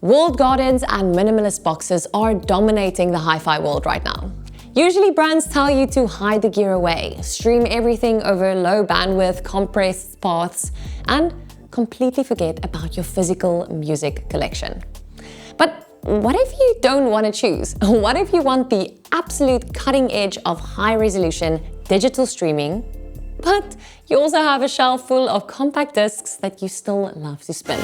Walled gardens and minimalist boxes are dominating the hi-fi world right now. Usually brands tell you to hide the gear away, stream everything over low bandwidth, compressed paths, and completely forget about your physical music collection. But what if you don't want to choose? What if you want the absolute cutting edge of high-resolution digital streaming, but you also have a shelf full of compact discs that you still love to spin?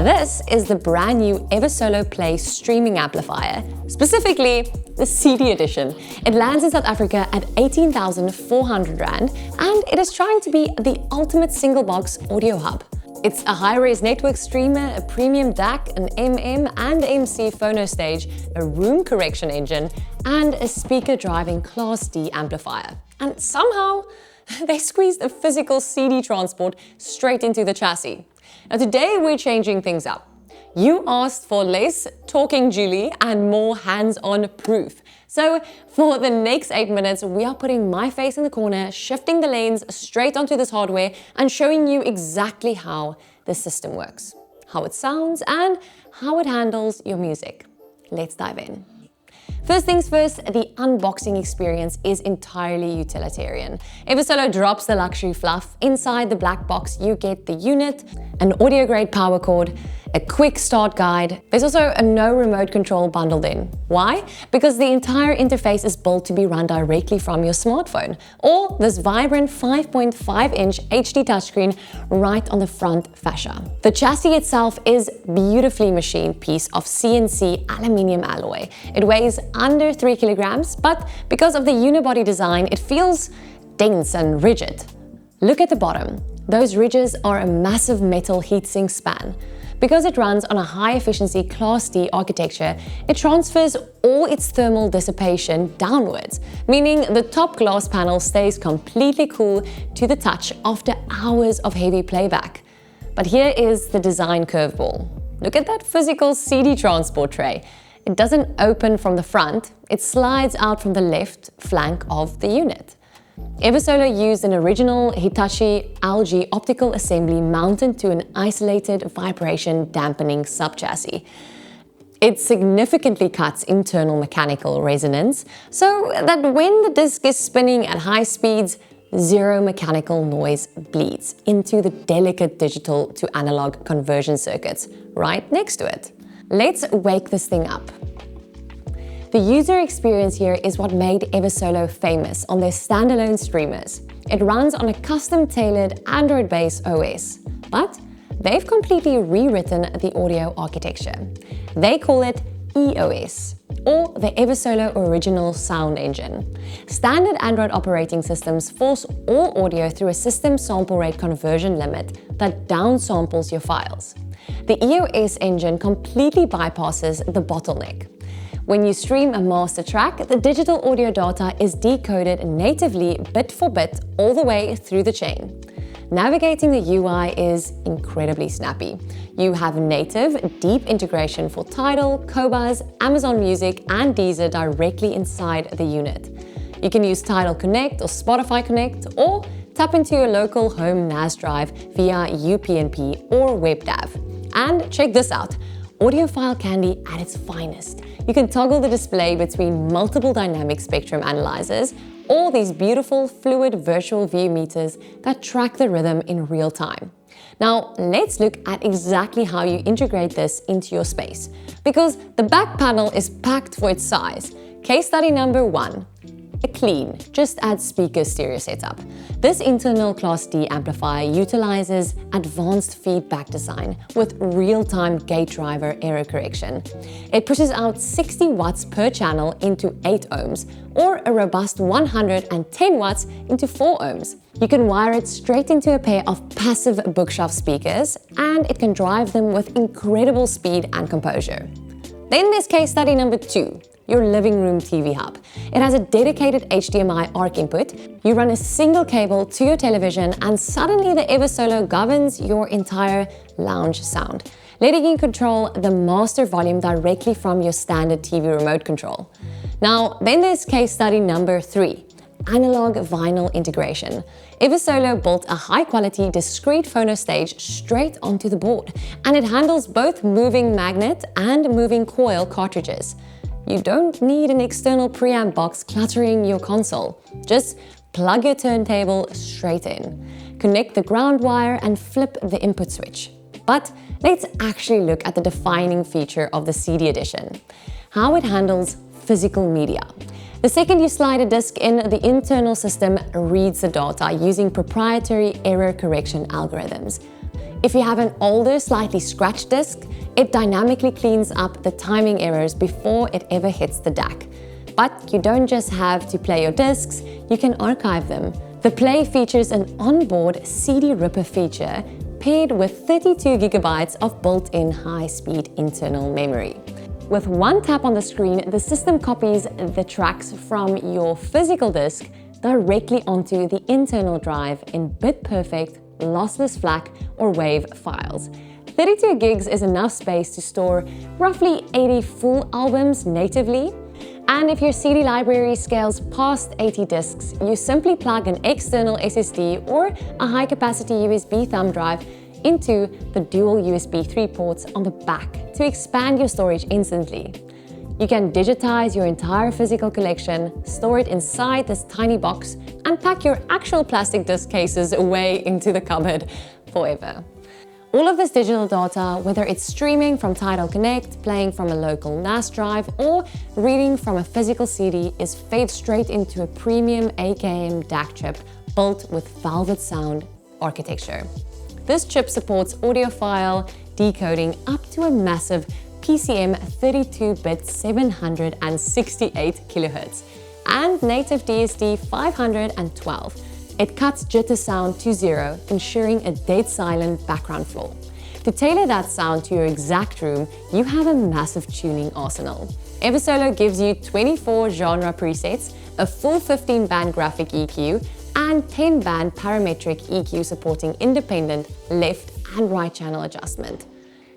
This is the brand new Eversolo Play streaming amplifier, specifically the CD Edition. It lands in South Africa at 18,400 Rand, and it is trying to be the ultimate single box audio hub. It's a high-res network streamer, a premium DAC, an MM and MC phono stage, a room correction engine, and a speaker-driving Class D amplifier. And somehow, they squeezed a physical CD transport straight into the chassis. Now today we're changing things up. You asked for less talking Julie and more hands-on proof. So for the next 8 minutes, we are putting my face in the corner, shifting the lanes straight onto this hardware and showing you exactly how the system works, how it sounds, and how it handles your music. Let's dive in. First things first, the unboxing experience is entirely utilitarian. Eversolo drops the luxury fluff. Inside the black box, you get the unit, an audio-grade power cord, a quick start guide. There's also a no remote control bundled in. Why? Because the entire interface is built to be run directly from your smartphone, or this vibrant 5.5-inch HD touchscreen right on the front fascia. The chassis itself is beautifully machined piece of CNC aluminium alloy. It weighs under 3 kilograms, but because of the unibody design, it feels dense and rigid. Look at the bottom. Those ridges are a massive metal heatsink span. Because it runs on a high-efficiency Class D architecture, it transfers all its thermal dissipation downwards, meaning the top glass panel stays completely cool to the touch after hours of heavy playback. But here is the design curveball. Look at that physical CD transport tray. It doesn't open from the front, it slides out from the left flank of the unit. Eversolo used an original Hitachi LG optical assembly mounted to an isolated vibration dampening subchassis. It significantly cuts internal mechanical resonance so that when the disc is spinning at high speeds, zero mechanical noise bleeds into the delicate digital to analog conversion circuits right next to it. Let's wake this thing up. The user experience here is what made Eversolo famous on their standalone streamers. It runs on a custom-tailored Android-based OS, but they've completely rewritten the audio architecture. They call it EOS, or the Eversolo Original Sound Engine. Standard Android operating systems force all audio through a system sample rate conversion limit that downsamples your files. The EOS engine completely bypasses the bottleneck. When you stream a master track, the digital audio data is decoded natively bit for bit all the way through the chain. Navigating the UI is incredibly snappy. You have native, deep integration for Tidal, Qobuz, Amazon Music, and Deezer directly inside the unit. You can use Tidal Connect or Spotify Connect, or tap into your local home NAS drive via UPnP or WebDAV. And check this out. Audiophile candy at its finest. You can toggle the display between multiple dynamic spectrum analyzers or these beautiful fluid virtual view meters that track the rhythm in real time. Now let's look at exactly how you integrate this into your space, because the back panel is packed for its size. Case study number 1. A clean, just add speaker stereo setup. This internal Class D amplifier utilizes advanced feedback design with real-time gate driver error correction. It pushes out 60 watts per channel into 8 ohms, or a robust 110 watts into 4 ohms. You can wire it straight into a pair of passive bookshelf speakers, and it can drive them with incredible speed and composure. Then there's case study number 2. Your living room TV hub. It has a dedicated HDMI ARC input. You run a single cable to your television and suddenly the Eversolo governs your entire lounge sound, letting you control the master volume directly from your standard TV remote control. Now, then there's case study number 3. analog vinyl integration. Eversolo built a high-quality, discrete phono stage straight onto the board, and it handles both moving magnet and moving coil cartridges. You don't need an external preamp box cluttering your console. Just plug your turntable straight in, connect the ground wire and flip the input switch. But let's actually look at the defining feature of the CD Edition: how it handles physical media. The second you slide a disc in, the internal system reads the data using proprietary error correction algorithms. If you have an older, slightly scratched disc, it dynamically cleans up the timing errors before it ever hits the DAC. But you don't just have to play your discs, you can archive them. The Play features an onboard CD ripper feature paired with 32 gigabytes of built-in high-speed internal memory. With one tap on the screen, the system copies the tracks from your physical disc directly onto the internal drive in bit-perfect, lossless FLAC or WAV files. 32 gigs is enough space to store roughly 80 full albums natively. And if your CD library scales past 80 discs, you simply plug an external SSD or a high-capacity USB thumb drive into the dual USB 3 ports on the back to expand your storage instantly. You can digitize your entire physical collection, store it inside this tiny box, and pack your actual plastic disc cases away into the cupboard forever. All of this digital data, whether it's streaming from Tidal Connect, playing from a local NAS drive, or reading from a physical CD, is fed straight into a premium AKM DAC chip built with Velvet Sound architecture. This chip supports audiophile decoding up to a massive PCM 32-bit 768 kHz and native DSD 512. It cuts jitter sound to zero, ensuring a dead silent background floor. To tailor that sound to your exact room, you have a massive tuning arsenal. Eversolo gives you 24 genre presets, a full 15-band graphic EQ, and 10-band parametric EQ supporting independent left and right channel adjustment.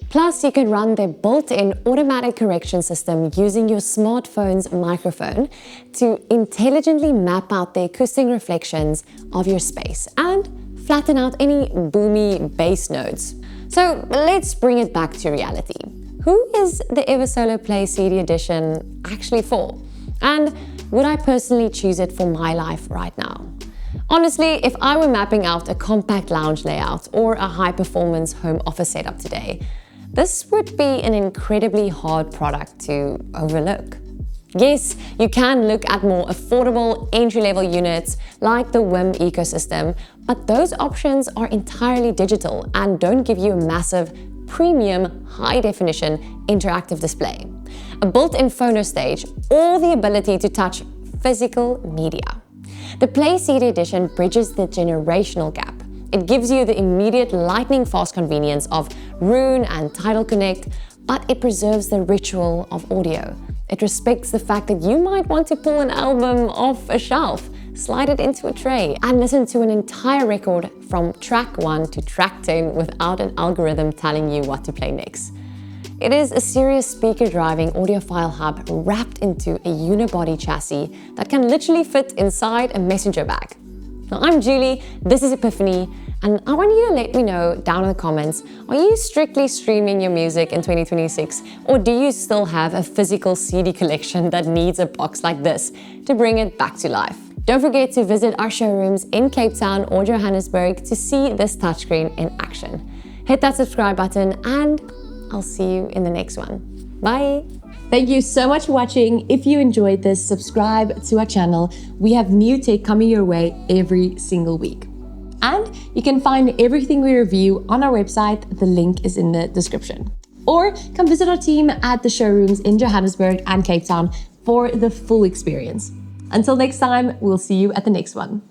Plus, you can run their built-in automatic correction system using your smartphone's microphone to intelligently map out the acoustic reflections of your space and flatten out any boomy bass notes. So let's bring it back to reality. Who is the Eversolo Play CD Edition actually for? And would I personally choose it for my life right now? Honestly, if I were mapping out a compact lounge layout or a high-performance home office setup today, this would be an incredibly hard product to overlook. Yes, you can look at more affordable entry-level units like the WIM ecosystem, but those options are entirely digital and don't give you a massive, premium, high-definition interactive display, a built-in phono stage, or the ability to touch physical media. The Play CD Edition bridges the generational gap. It gives you the immediate lightning-fast convenience of Roon and Tidal Connect, but it preserves the ritual of audio. It respects the fact that you might want to pull an album off a shelf, slide it into a tray, and listen to an entire record from track 1 to track 10 without an algorithm telling you what to play next. It is a serious speaker-driving audiophile hub wrapped into a unibody chassis that can literally fit inside a messenger bag. Now, I'm Julie, this is E-piphany, and I want you to let me know down in the comments, are you strictly streaming your music in 2026, or do you still have a physical CD collection that needs a box like this to bring it back to life? Don't forget to visit our showrooms in Cape Town or Johannesburg to see this touchscreen in action. Hit that subscribe button and I'll see you in the next one. Bye! Thank you so much for watching. If you enjoyed this, subscribe to our channel. We have new tech coming your way every single week. And you can find everything we review on our website. The link is in the description. Or come visit our team at the showrooms in Johannesburg and Cape Town for the full experience. Until next time, we'll see you at the next one.